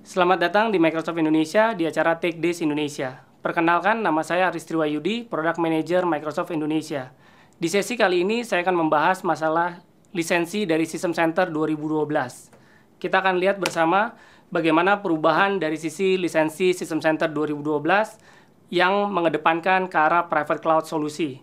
Selamat datang di Microsoft Indonesia di acara Tech Days Indonesia. Perkenalkan, nama saya Aris Triwayudi, Product Manager Microsoft Indonesia. Di sesi kali ini saya akan membahas masalah lisensi dari System Center 2012. Kita akan lihat bersama bagaimana perubahan dari sisi lisensi System Center 2012 yang mengedepankan ke arah private cloud solusi.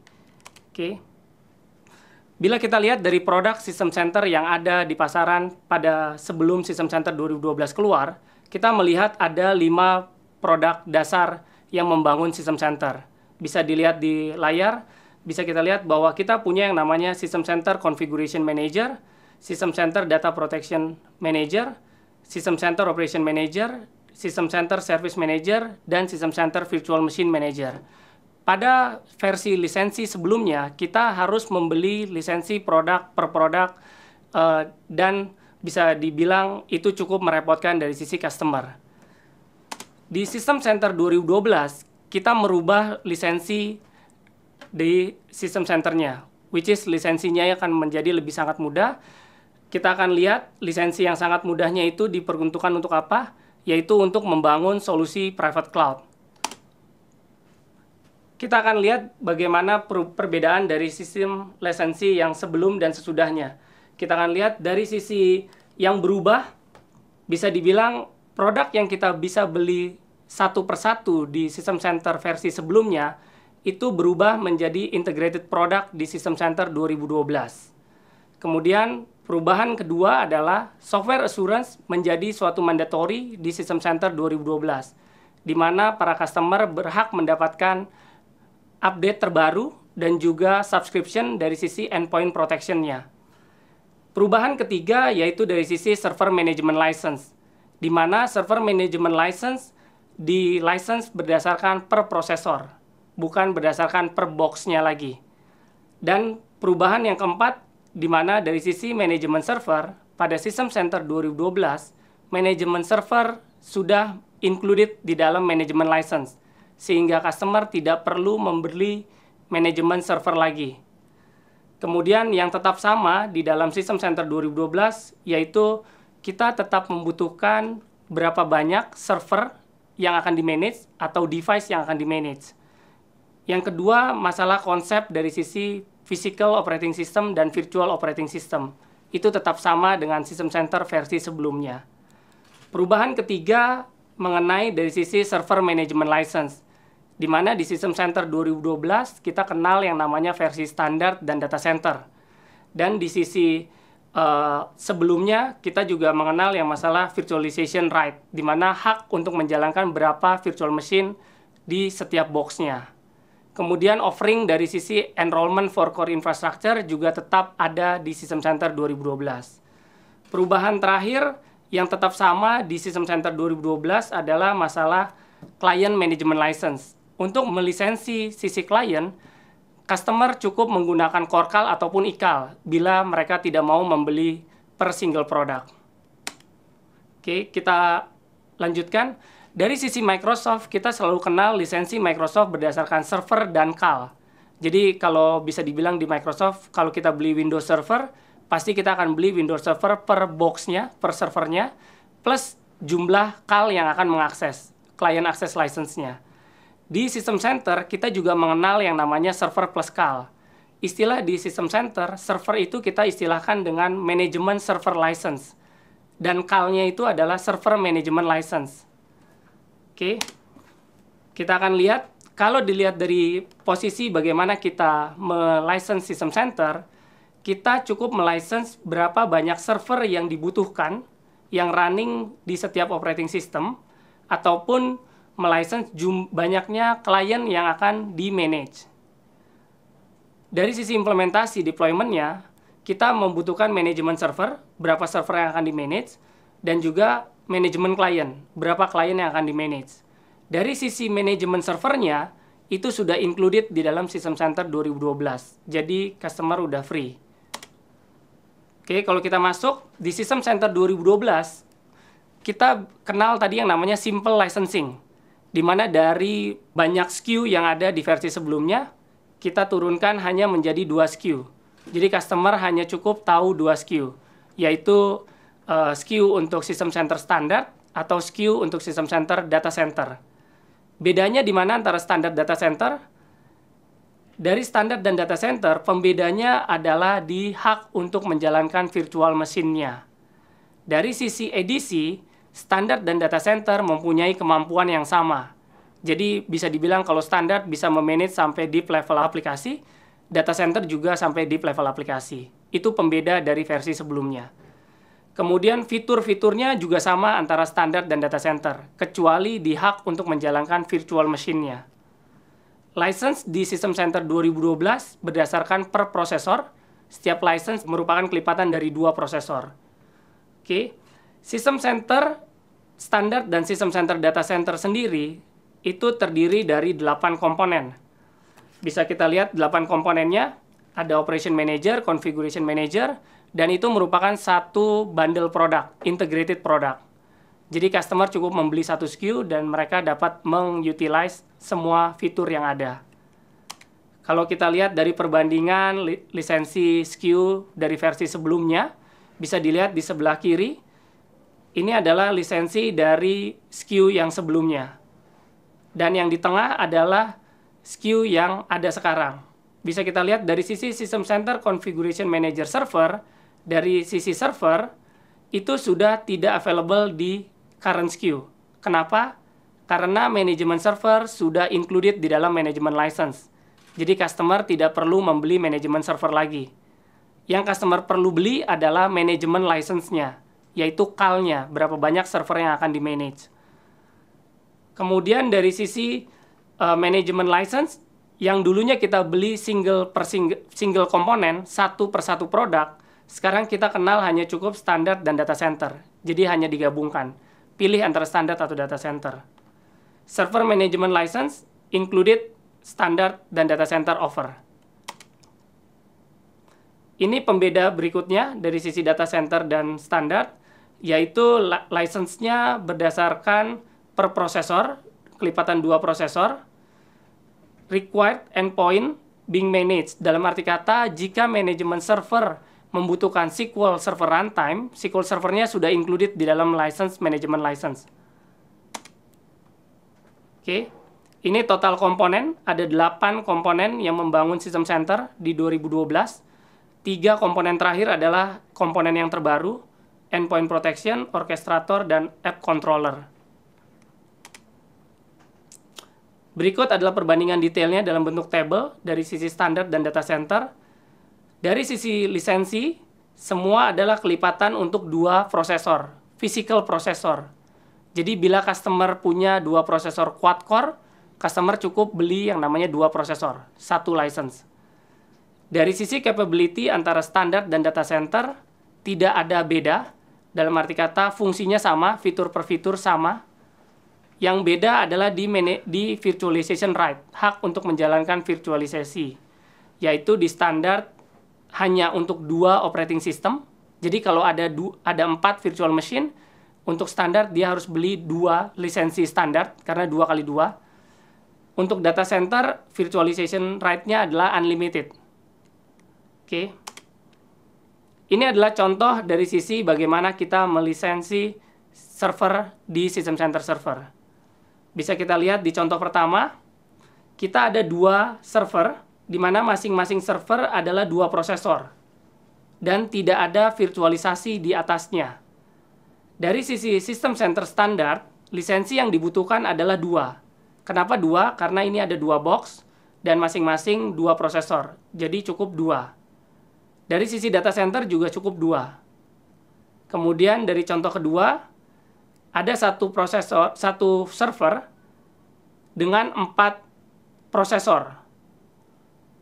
Bila kita lihat dari produk System Center yang ada di pasaran pada sebelum System Center 2012 keluar, kita melihat ada 5 produk dasar yang membangun System Center. Bisa dilihat di layar, bisa kita lihat bahwa kita punya yang namanya System Center Configuration Manager, System Center Data Protection Manager, System Center Operation Manager, System Center Service Manager, dan System Center Virtual Machine Manager. Pada versi lisensi sebelumnya, kita harus membeli lisensi produk per produk dan bisa dibilang itu cukup merepotkan dari sisi customer. Di System Center 2012, kita merubah lisensi di System Center-nya, which is lisensinya akan menjadi lebih sangat mudah. Kita akan lihat lisensi yang sangat mudahnya itu diperuntukkan untuk apa? Yaitu untuk membangun solusi private cloud. Kita akan lihat bagaimana perbedaan dari sistem lisensi yang sebelum dan sesudahnya. Kita akan lihat dari sisi yang berubah, bisa dibilang produk yang kita bisa beli satu persatu di System Center versi sebelumnya, itu berubah menjadi integrated product di System Center 2012. Kemudian perubahan kedua adalah software assurance menjadi suatu mandatory di System Center 2012, di mana para customer berhak mendapatkan update terbaru dan juga subscription dari sisi endpoint protection-nya. Perubahan ketiga yaitu dari sisi server management license, di mana server management license di license berdasarkan per prosesor, bukan berdasarkan per box-nya lagi. Dan perubahan yang keempat, di mana dari sisi manajemen server, pada System Center 2012, manajemen server sudah included di dalam manajemen license, sehingga customer tidak perlu membeli manajemen server lagi. Kemudian yang tetap sama di dalam System Center 2012, yaitu kita tetap membutuhkan berapa banyak server yang akan di-manage atau device yang akan di-manage. Yang kedua, masalah konsep dari sisi physical operating system dan virtual operating system. Itu tetap sama dengan System Center versi sebelumnya. Perubahan ketiga mengenai dari sisi server management license, di mana di System Center 2012 kita kenal yang namanya versi standar dan data center. Dan di sisi sebelumnya kita juga mengenal yang masalah virtualization right, di mana hak untuk menjalankan berapa virtual machine di setiap box-nya. Kemudian offering dari sisi enrollment for core infrastructure juga tetap ada di System Center 2012. Perubahan terakhir yang tetap sama di System Center 2012 adalah masalah client management license. Untuk melisensi sisi klien, customer cukup menggunakan core CAL ataupun ICAL bila mereka tidak mau membeli per single product. Oke, kita lanjutkan. Dari sisi Microsoft, kita selalu kenal lisensi Microsoft berdasarkan server dan CAL. Jadi kalau bisa dibilang di Microsoft, kalau kita beli Windows Server, pasti kita akan beli Windows Server per box-nya, per servernya, plus jumlah CAL yang akan mengakses, client access license-nya. Di System Center, kita juga mengenal yang namanya server plus CAL. Istilah di System Center, server itu kita istilahkan dengan Management Server License. Dan CAL-nya itu adalah Server Management License. Oke, kita akan lihat, kalau dilihat dari posisi bagaimana kita melicense System Center, kita cukup melicense berapa banyak server yang dibutuhkan, yang running di setiap operating system, ataupun melicense banyaknya klien yang akan di-manage. Dari sisi implementasi deployment-nya, kita membutuhkan manajemen server, berapa server yang akan di-manage, dan juga manajemen klien, berapa klien yang akan di-manage. Dari sisi manajemen servernya, itu sudah included di dalam System Center 2012. Jadi, customer udah free. Oke, kalau kita masuk di System Center 2012, kita kenal tadi yang namanya simple licensing, di mana dari banyak SKU yang ada di versi sebelumnya, kita turunkan hanya menjadi 2 SKU. Jadi customer hanya cukup tahu 2 SKU, yaitu SKU untuk System Center standar atau SKU untuk sistem center data center. Bedanya di mana antara standar data center? Dari standar dan data center, pembedanya adalah di hak untuk menjalankan virtual mesinnya. Dari sisi edisi, standar dan data center mempunyai kemampuan yang sama. Jadi bisa dibilang kalau standar bisa memanage sampai deep level aplikasi, data center juga sampai deep level aplikasi. Itu pembeda dari versi sebelumnya. Kemudian fitur-fiturnya juga sama antara standar dan data center, kecuali di hak untuk menjalankan virtual machine-nya. License di System Center 2012 berdasarkan per prosesor. Setiap license merupakan kelipatan dari 2 prosesor. Oke. System Center standar dan System Center Data Center sendiri itu terdiri dari 8 komponen. Bisa kita lihat 8 komponennya. Ada Operation Manager, Configuration Manager, dan itu merupakan satu bundle product, integrated product. Jadi customer cukup membeli satu SKU dan mereka dapat mengutilize semua fitur yang ada. Kalau kita lihat dari perbandingan lisensi SKU dari versi sebelumnya, bisa dilihat di sebelah kiri, ini adalah lisensi dari SKU yang sebelumnya. Dan yang di tengah adalah SKU yang ada sekarang. Bisa kita lihat dari sisi System Center Configuration Manager Server, dari sisi server, itu sudah tidak available di current SKU. Kenapa? Karena manajemen server sudah included di dalam manajemen license. Jadi customer tidak perlu membeli manajemen server lagi. Yang customer perlu beli adalah manajemen license-nya, yaitu CAL-nya, berapa banyak server yang akan di-manage. Kemudian dari sisi manajemen license, yang dulunya kita beli single komponen, satu per satu produk, sekarang kita kenal hanya cukup standar dan data center. Jadi hanya digabungkan. Pilih antara standar atau data center. Server management license included standar dan data center offer. Ini pembeda berikutnya dari sisi data center dan standar, yaitu license-nya berdasarkan per prosesor, kelipatan 2 prosesor, required endpoint being managed. Dalam arti kata, jika manajemen server membutuhkan SQL Server Runtime, SQL Server-nya sudah included di dalam license management license. Oke, ini total komponen, ada 8 komponen yang membangun System Center di 2012. 3 komponen terakhir adalah komponen yang terbaru, Endpoint Protection, Orchestrator, dan App Controller. Berikut adalah perbandingan detailnya dalam bentuk table dari sisi standar dan data center. Dari sisi lisensi, semua adalah kelipatan untuk 2 prosesor, physical prosesor. Jadi bila customer punya 2 prosesor quad-core, customer cukup beli yang namanya 2 prosesor, 1 license. Dari sisi capability antara standar dan data center, tidak ada beda. Dalam arti kata, fungsinya sama, fitur per fitur sama. Yang beda adalah di virtualization right, hak untuk menjalankan virtualisasi, yaitu di standar hanya untuk 2 operating system. Jadi kalau ada 4 virtual machine, untuk standar dia harus beli 2 lisensi standar, karena 2 kali 2. Untuk data center, virtualization right-nya adalah unlimited. Oke. Ini adalah contoh dari sisi bagaimana kita melisensi server di System Center Server. Bisa kita lihat di contoh pertama, kita ada 2 server, di mana masing-masing server adalah 2 prosesor dan tidak ada virtualisasi di atasnya. Dari sisi System Center standar, lisensi yang dibutuhkan adalah 2. Kenapa 2? Karena ini ada 2 box dan masing-masing 2 prosesor, jadi cukup 2. Dari sisi data center juga cukup 2. Kemudian dari contoh kedua, ada satu server dengan 4 prosesor.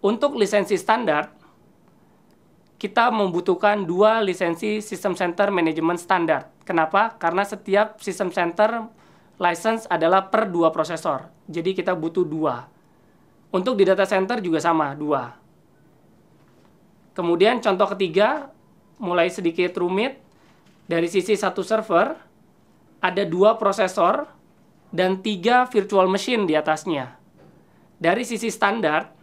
Untuk lisensi standar, kita membutuhkan 2 lisensi System Center Management Standard. Kenapa? Karena setiap System Center license adalah per 2 prosesor. Jadi kita butuh 2. Untuk di data center juga sama, 2. Kemudian contoh ketiga, mulai sedikit rumit. Dari sisi satu server, ada 2 prosesor dan 3 virtual machine di atasnya. Dari sisi standar,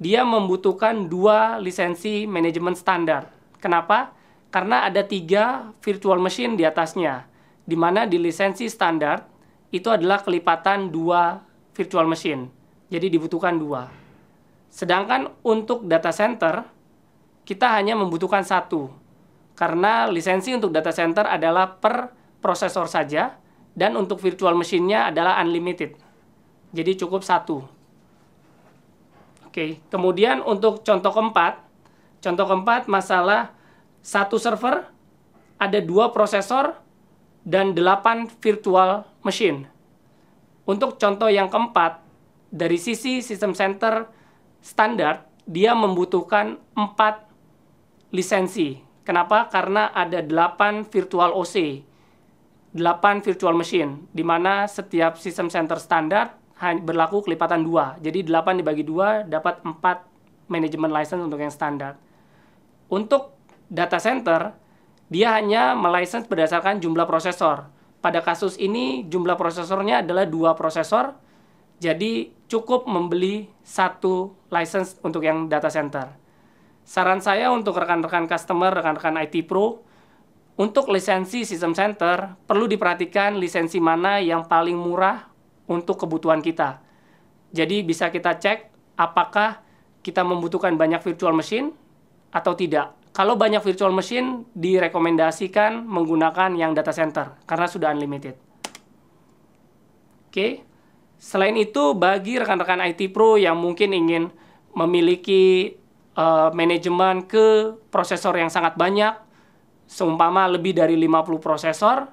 dia membutuhkan 2 lisensi manajemen standar. Kenapa? Karena ada 3 virtual machine di atasnya. di mana di lisensi standar itu adalah kelipatan 2 virtual machine. Jadi dibutuhkan 2. Sedangkan untuk data center, kita hanya membutuhkan 1. Karena lisensi untuk data center adalah per prosesor saja, dan untuk virtual machine-nya adalah unlimited. Jadi cukup 1. Oke, kemudian untuk contoh keempat masalah 1 server, ada 2 prosesor, dan 8 virtual machine. Untuk contoh yang keempat, dari sisi sistem center standar, dia membutuhkan 4 lisensi. Kenapa? Karena ada 8 virtual OC, 8 virtual machine, di mana setiap sistem center standar berlaku kelipatan 2. Jadi 8 dibagi 2 dapat 4 manajemen license untuk yang standar. Untuk data center, dia hanya melicense berdasarkan jumlah prosesor. Pada kasus ini, jumlah prosesornya adalah 2 prosesor, jadi cukup membeli 1 license untuk yang data center. Saran saya untuk rekan-rekan customer, rekan-rekan IT Pro, untuk lisensi sistem center, perlu diperhatikan lisensi mana yang paling murah untuk kebutuhan kita. Jadi bisa kita cek apakah kita membutuhkan banyak virtual machine atau tidak. Kalau banyak virtual machine, direkomendasikan menggunakan yang data center, karena sudah unlimited. Oke. Selain itu, bagi rekan-rekan IT Pro yang mungkin ingin memiliki manajemen ke prosesor yang sangat banyak, seumpama lebih dari 50 prosesor,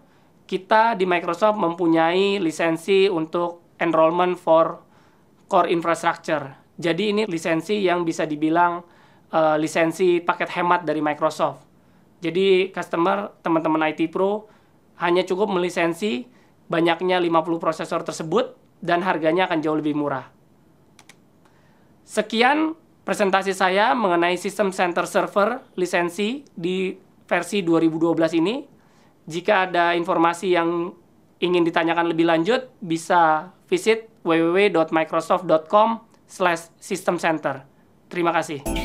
kita di Microsoft mempunyai lisensi untuk enrollment for core infrastructure. Jadi ini lisensi yang bisa dibilang lisensi paket hemat dari Microsoft. Jadi customer, teman-teman IT Pro, hanya cukup melisensi banyaknya 50 prosesor tersebut dan harganya akan jauh lebih murah. Sekian presentasi saya mengenai System Center Server lisensi di versi 2012 ini. Jika ada informasi yang ingin ditanyakan lebih lanjut, bisa visit www.microsoft.com/systemcenter. Terima kasih.